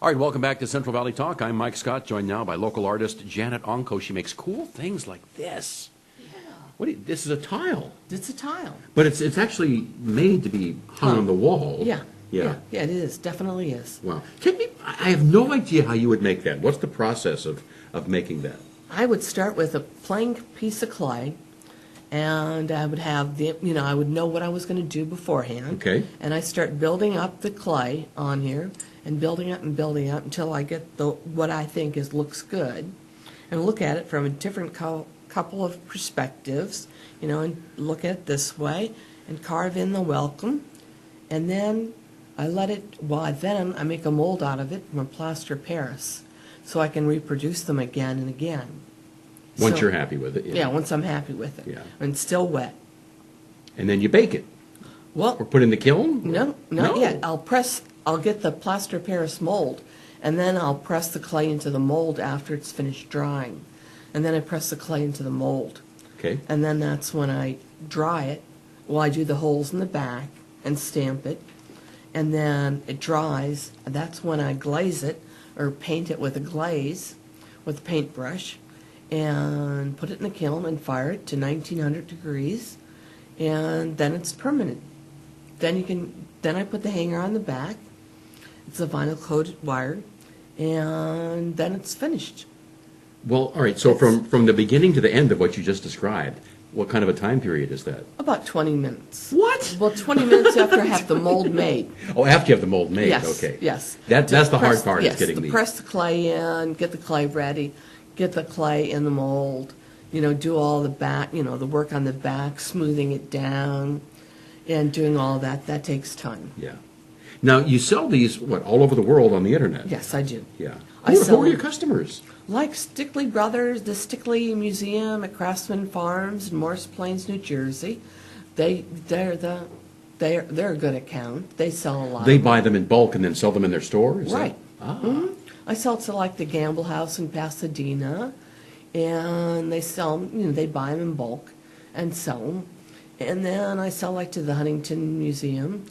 All right, welcome back to Central Valley Talk. I'm Mike Scott, joined now by local artist Janet Ontko. She makes cool things like this. Yeah. This is a tile. It's a tile. But it's actually made to be hung on the wall. Yeah. Yeah, it is. Definitely is. Wow. I have no idea how you would make that. What's the process of making that? I would start with a plain piece of clay, and I would have I would know what I was going to do beforehand. Okay. And I start building up the clay on here, and building up until I get what I think looks good, and look at it from a different couple of perspectives, and look at it this way, and carve in the welcome, and then I I make a mold out of it from a plaster Paris, so I can reproduce them again and again. Once you're happy with it. Yeah, once I'm happy with it. Yeah. And it's still wet. And then you bake it. Well, or put in the kiln? No, not yet. I'll get the plaster Paris mold, and then I'll press the clay into the mold after it's finished drying. And then I press the clay into the mold. Okay. And then that's when I dry it. Well, I do the holes in the back and stamp it. And then it dries. And that's when I glaze it or paint it with a glaze with a paintbrush and put it in the kiln and fire it to 1900 degrees. And then it's permanent. Then I put the hanger on the back. It's a vinyl coated wire, and then it's finished. Well, all right, so from the beginning to the end of what you just described, what kind of a time period is that? About 20 minutes. What? Well, 20 minutes after I have the mold made. Oh, after you have the mold made, yes, okay. Yes. That's the hard part, yes, is getting press the clay in, get the clay ready, get the clay in the mold, do all the back, the work on the back, smoothing it down, and doing all that. That takes time. Yeah. Now, you sell these, all over the world on the Internet? Yes, I do. Yeah. Who are your customers? Like Stickley Brothers, the Stickley Museum at Craftsman Farms in Morris Plains, New Jersey. They're a good account. They sell a lot. They buy them in bulk and then sell them in their store? Is right. That? Ah. Mm-hmm. I sell to like the Gamble House in Pasadena, and they sell, they buy them in bulk and sell them. And then I sell like to the Huntington Museum.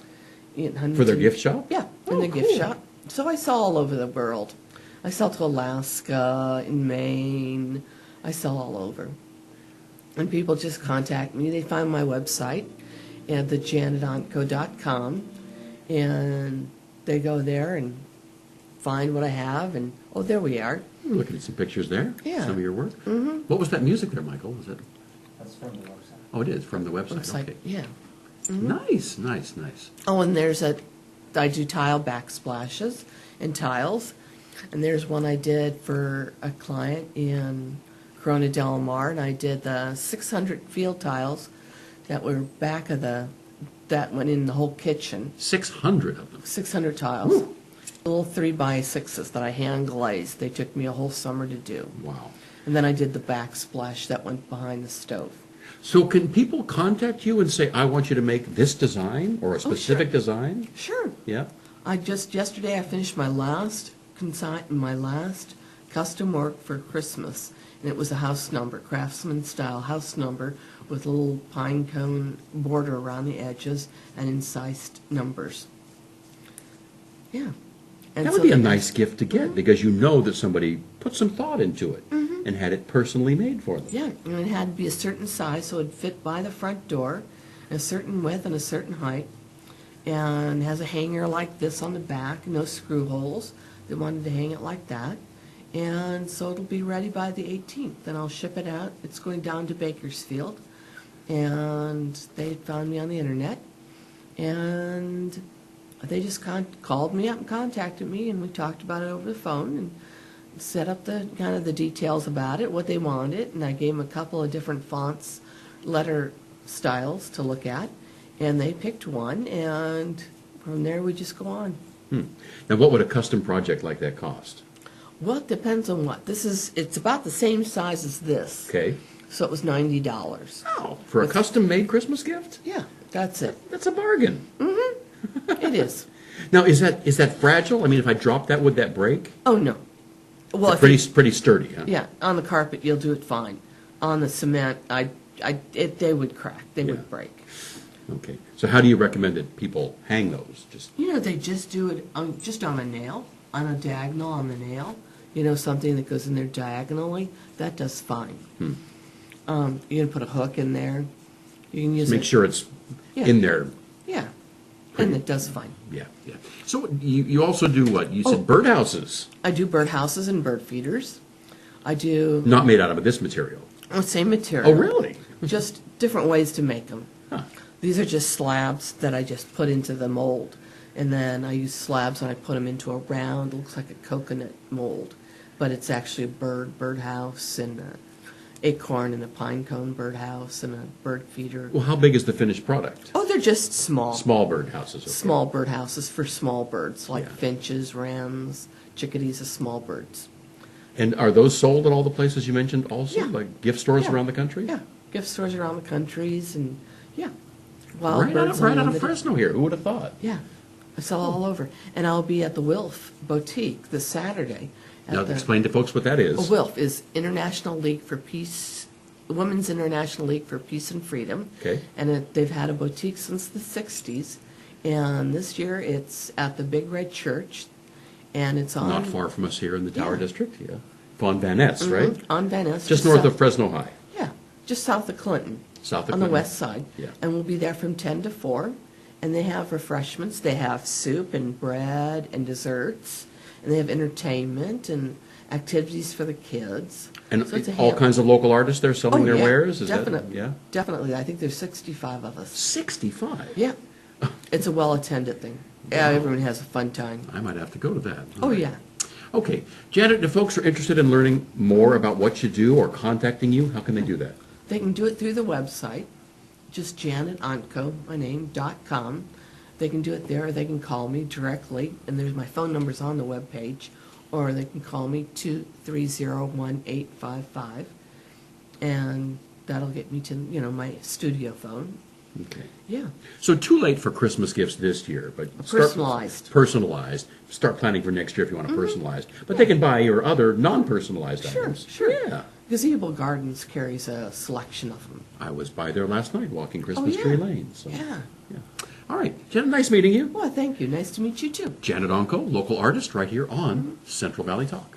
For their gift shop? Yeah, in the gift shop. So I sell all over the world. I sell to Alaska, in Maine. I sell all over. And people just contact me. They find my website at thejanetontko.com, and they go there and find what I have, and there we are. We're looking at some pictures there. Yeah. Some of your work. Mm-hmm. What was that music there, Michael? Was it? That's from the website. Oh, it is from the website. Okay. Yeah. Mm-hmm. Nice, nice, nice. Oh, and I do tile backsplashes and tiles. And there's one I did for a client in Corona Del Mar, and I did the 600 field tiles that were back of that went in the whole kitchen. 600 of them? 600 tiles. Ooh. Little 3x6s that I hand glazed. They took me a whole summer to do. Wow. And then I did the backsplash that went behind the stove. So can people contact you and say, I want you to make this design or a specific design? Sure. Yeah. Yesterday I finished my last custom work for Christmas, and it was a house number, craftsman style house number with a little pine cone border around the edges and incised numbers. Yeah. And that would be a nice gift to get, because you know that somebody put some thought into it and had it personally made for them. Yeah, and it had to be a certain size so it would fit by the front door, a certain width and a certain height, and has a hanger like this on the back, no screw holes. They wanted to hang it like that, and so it'll be ready by the 18th, and I'll ship it out. It's going down to Bakersfield, and they found me on the internet, and they just called me up and contacted me, and we talked about it over the phone and set up the kind of the details about it, what they wanted, and I gave them a couple of different fonts, letter styles to look at, and they picked one, and from there we just go on. Now, what would a custom project like that cost? Well, it depends on what. It's about the same size as this. Okay. So it was $90. Oh, for a custom-made Christmas gift? Yeah, that's it. That's a bargain. Mm-hmm. It is. Now, is that fragile? I mean, if I drop that, would that break? Oh, no. Well, pretty sturdy, huh? Yeah, on the carpet you'll do it fine. On the cement, they would crack. They would break. Okay. So how do you recommend that people hang those? They just do it just on a nail. on a diagonal on the nail, you know, something that goes in there diagonally, that does fine. You can put a hook in there. You can use Make it. sure it's Yeah. in there. Yeah, and it does fine. Yeah, yeah. So you also do what? You said Oh. birdhouses. I do birdhouses and bird feeders. I do Not made out of this material. same material. Oh, really? Just different ways to make them. Huh. These are just slabs that I just put into the mold. And then I use slabs and I put them into a round, looks like a coconut mold. But it's actually a birdhouse and an acorn and a pine cone birdhouse and a bird feeder. Well, how big is the finished product? Oh, they're just small. Small birdhouses. Okay. Small birdhouses for small birds, like Yeah. finches, wrens, chickadees are small birds. And are those sold at all the places you mentioned also? Yeah. Like gift stores Yeah. around the country? Yeah, gift stores around the countries and, yeah. Wild Right, birds right out of unlimited. Fresno here. Who would have thought? Yeah, I sell all over. And I'll be at the Wilf Boutique this Saturday. at Now, the- explain to folks what that is. A WILF is International League for Peace, Women's International League for Peace and Freedom. Okay. And they've had a boutique since the 60s. And this year it's at the Big Red Church. And it's on... Not far from us here in the Tower Yeah. District. Yeah. Von Van Ness, Mhm, right? on Van Ness. Just north south- of Fresno High. Yeah, just south of Clinton. South of On the Clinton. west side. Yeah. And we'll be there from 10 to 4. And they have refreshments. They have soup and bread and desserts. And they have entertainment and activities for the kids. And So it's a all ham- kinds of local artists there selling Oh, their yeah, wares? Is definitely. That, yeah? Definitely. I think there's 65 of us. 65? Yeah. It's a well-attended thing. Yeah, everyone has a fun time. I might have to go to that. Oh, yeah. Okay. Janet, if folks are interested in learning more about what you do or contacting you, how can they do that? They can do it through the website, just JanetOntko, my name, .com. They can do it there, or they can call me directly, and there's my phone numbers on the webpage, or they can call me 230-1855, and that'll get me to, you know, my studio phone. Okay. Yeah. So too late for Christmas gifts this year, but Personalized. Personalized. Start planning for next year if you want to personalize. But they can buy your other non-personalized Sure, items. sure. Yeah. Gazebo Gardens carries a selection of them. I was by there last night walking Christmas yeah. Tree Lane. So, Yeah. yeah. All right. Janet, nice meeting you. Well, thank you. Nice to meet you, too. Janet Ontko, local artist right here on Central Valley Talk.